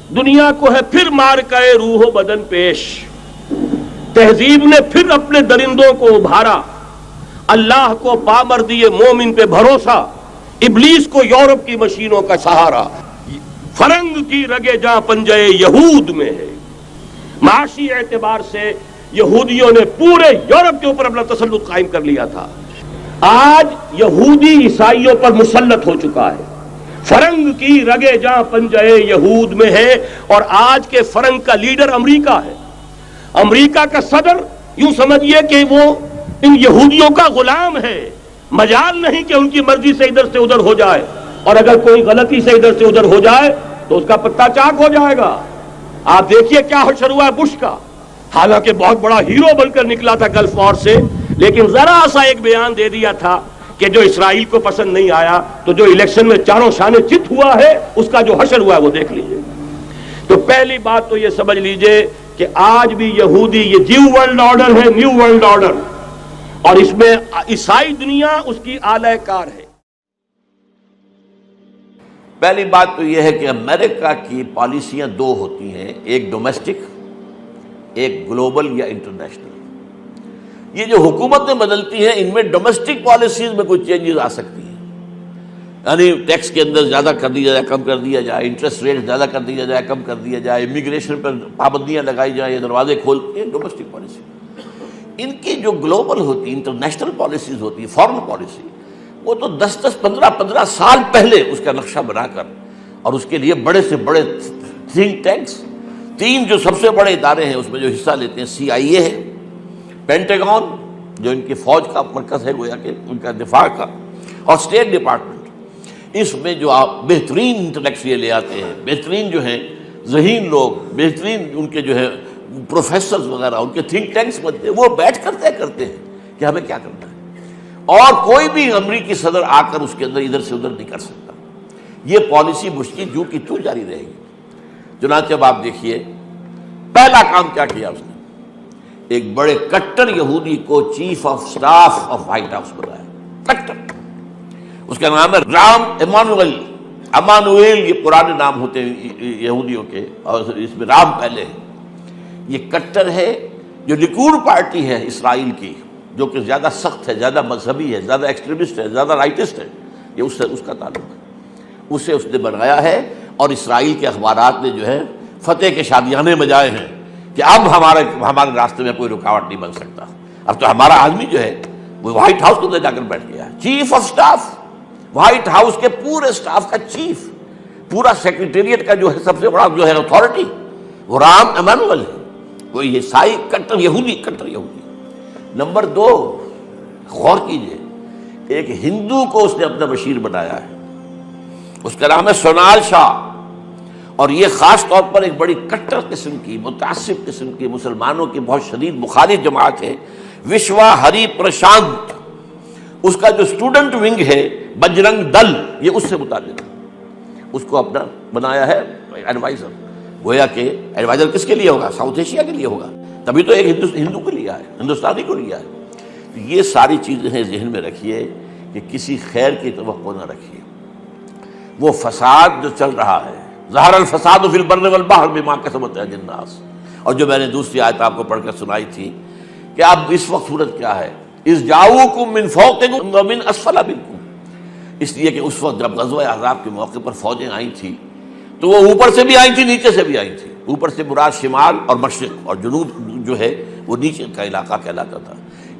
دنیا کو ہے پھر مار کر روح و بدن پیش، تہذیب نے پھر اپنے درندوں کو ابھارا، اللہ کو پامردی مومن پہ بھروسہ، ابلیس کو یورپ کی مشینوں کا سہارا۔ فرنگ کی رگے جاں پنجے یہود میں ہے، معاشی اعتبار سے یہودیوں نے پورے یورپ کے اوپر اپنا تسلط قائم کر لیا تھا۔ آج یہودی عیسائیوں پر مسلط ہو چکا ہے، فرنگ کی رگے جاں پنجے یہود میں ہے، اور آج کے فرنگ کا لیڈر امریکہ ہے۔ امریکہ کا صدر یوں سمجھیے کہ وہ ان یہودیوں کا غلام ہے، مجال نہیں کہ ان کی مرضی سے ادھر سے ادھر ہو جائے، اور اگر کوئی غلطی سے ادھر سے ادھر ہو جائے تو اس کا پتہ چاک ہو جائے گا۔ آپ دیکھیے کیا حشر ہوا ہے بش کا، حالانکہ بہت بڑا ہیرو بن کر نکلا تھا گلف وار سے، لیکن ذرا سا ایک بیان دے دیا تھا کہ جو اسرائیل کو پسند نہیں آیا، تو جو الیکشن میں چاروں شانے چت ہوا ہے اس کا جو حشر ہوا ہے وہ دیکھ لیجئے۔ تو پہلی بات تو یہ سمجھ لیجئے کہ آج بھی یہودی یہ نیو ورلڈ آرڈر ہے، نیو ورلڈ آرڈر، اور اس میں عیسائی دنیا اس کی اعلی کار ہے۔ پہلی بات تو یہ ہے کہ امریکہ کی پالیسیاں دو ہوتی ہیں، ایک ڈومیسٹک، ایک گلوبل یا انٹرنیشنل۔ یہ جو حکومتیں بدلتی ہیں ان میں ڈومیسٹک پالیسیز میں کوئی چینجز آ سکتی ہیں، یعنی ٹیکس کے اندر زیادہ کر دیا جائے، کم کر دیا جائے، انٹرسٹ ریٹ زیادہ کر دیا جائے، کم کر دیا جائے، امیگریشن پر پابندیاں لگائی جائیں، یہ دروازے کھولتے ہیں ڈومیسٹک پالیسی۔ ان کی جو گلوبل ہوتی انٹرنیشنل پالیسیز ہوتی ہے، فارن پالیسی، وہ تو 10-15 سال پہلے اس کا نقشہ بنا کر، اور اس کے لیے بڑے سے بڑے تھنک ٹینکس، 3 جو سب سے بڑے ادارے ہیں اس میں جو حصہ لیتے ہیں، CIA ہے، پینٹاگون جو ان کی فوج کا مرکز ہے گویا کہ ان کا دفاع کا، اور اسٹیٹ ڈپارٹمنٹ، اس میں جو آپ بہترین انٹلیکچوئل لے آتے ہیں، بہترین جو ہیں ذہین لوگ، بہترین ان کے جو ہے پروفیسرز وغیرہ، ان کے تھنک ٹینکس بنتے ہیں، وہ بیٹھ کر طے کرتے ہیں کہ ہمیں کیا کرنا ہے، اور کوئی بھی امریکی صدر آ کر اس کے اندر ادھر سے ادھر نہیں کر سکتا۔ یہ پالیسی مشکل کی جو کی تو جاری رہے گی۔ چنانچہ اب آپ دیکھیے پہلا کام کیا کیا اس نے، ایک بڑے کٹر یہودی کو chief of staff of white house بنایا، کٹر، اس کا نام ہے رام ایمانوئل۔ امانوئل یہ پرانے نام ہوتے ہیں یہودیوں کے، اور اس میں رام پہلے ہے۔ یہ کٹر ہے جو لیکوڈ پارٹی ہے اسرائیل کی، جو کہ زیادہ سخت ہے، زیادہ مذہبی ہے، زیادہ ایکسٹریمسٹ ہے، زیادہ رائٹسٹ ہے، یہ اس سے اس کا تعلق ہے، اسے اس نے بنایا ہے۔ اور اسرائیل کے اخبارات نے جو ہے فتح کے شادیانے بجائے ہیں کہ اب ہمارے راستے میں کوئی رکاوٹ نہیں بن سکتا، اب تو ہمارا آدمی جو ہے وہ وائٹ ہاؤس کے اندر جا کر بیٹھ گیا ہے، chief of staff, white house کے پورے سٹاف کا چیف، پورا سیکریٹریٹ کا جو ہے سب سے بڑا جو ہے اتھارٹی وہ رام ایمانوئل ہے، وہ عیسائی کٹر یہودی۔ نمبر 2، غور کیجئے، ایک ہندو کو اس نے اپنا بشیر بنایا ہے، اس کا نام ہے سونال شاہ، اور یہ خاص طور پر ایک بڑی کٹر قسم کی، متعصب قسم کی، مسلمانوں کی بہت شدید مخالف جماعت ہے، وشوا ہری پرشانت، اس کا جو اسٹوڈنٹ ونگ ہے بجرنگ دل، یہ اس سے متعلق ہے، اس کو اپنا بنایا ہے ایڈوائزر۔ گویا کہ ایڈوائزر کس کے لیے ہوگا؟ ساؤتھ ایشیا کے لیے ہوگا، تبھی تو ایک ہندو کو لیا ہے، ہندوستانی کو لیا ہے۔ یہ ساری چیزیں ہیں ذہن میں رکھیے کہ کسی خیر کی توقع نہ رکھیے۔ وہ فساد جو چل رہا ہے، ظہر الفساد فی البر والبحر بما کسبت ایدی الناس، اور جو میں نے دوسری آیت آپ کو پڑھ کر سنائی تھی کہ اب اس وقت صورت کیا ہے، اذ جاؤکم من فوقکم ومن اسفل منکم، اس لیے کہ اس وقت جب غزوہ احزاب کے موقع پر فوجیں آئی تھیں تو وہ اوپر سے بھی آئی تھی، نیچے سے بھی آئی تھی، اوپر سے مراد شمال اور مشرق، اور جنوب جو ہے وہ نیچے کا علاقہ کہلاتا تھا۔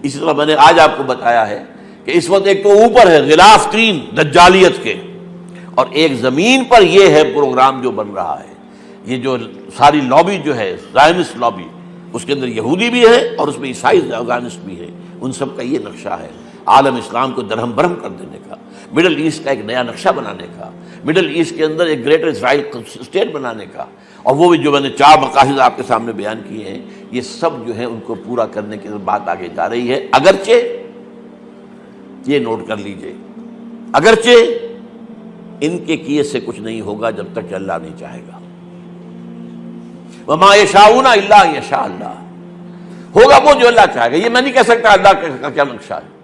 اسی طرح میں نے آج آپ کو بتایا ہے کہ اس وقت ایک تو اوپر ہے غلاف ترین دجالیت کے، اور ایک زمین پر یہ ہے پروگرام جو بن رہا ہے، یہ جو ساری لابی جو ہے زائنسٹ لابی، اس کے اندر یہودی بھی ہے اور اس میں عیسائی زائنسٹ بھی ہے، ان سب کا یہ نقشہ ہے عالم اسلام کو درہم برہم کر دینے کا، مڈل ایسٹ کا ایک نیا نقشہ بنانے کا، مڈل ایسٹ کے اندر ایک گریٹر اسرائیل اسٹیٹ بنانے کا، اور وہ بھی جو میں نے 4 مقاصد آپ کے سامنے بیان کیے ہیں، یہ سب جو ہے ان کو پورا کرنے کی بات آگے جا رہی ہے۔ اگرچہ یہ نوٹ کر لیجئے، اگرچہ ان کے کیے سے کچھ نہیں ہوگا جب تک کہ اللہ نہیں چاہے گا، وما یشاؤون الا ان یشاء اللہ، ہوگا وہ جو اللہ چاہے گا۔ یہ میں نہیں کہہ سکتا اللہ کا کیا نقشہ ہے،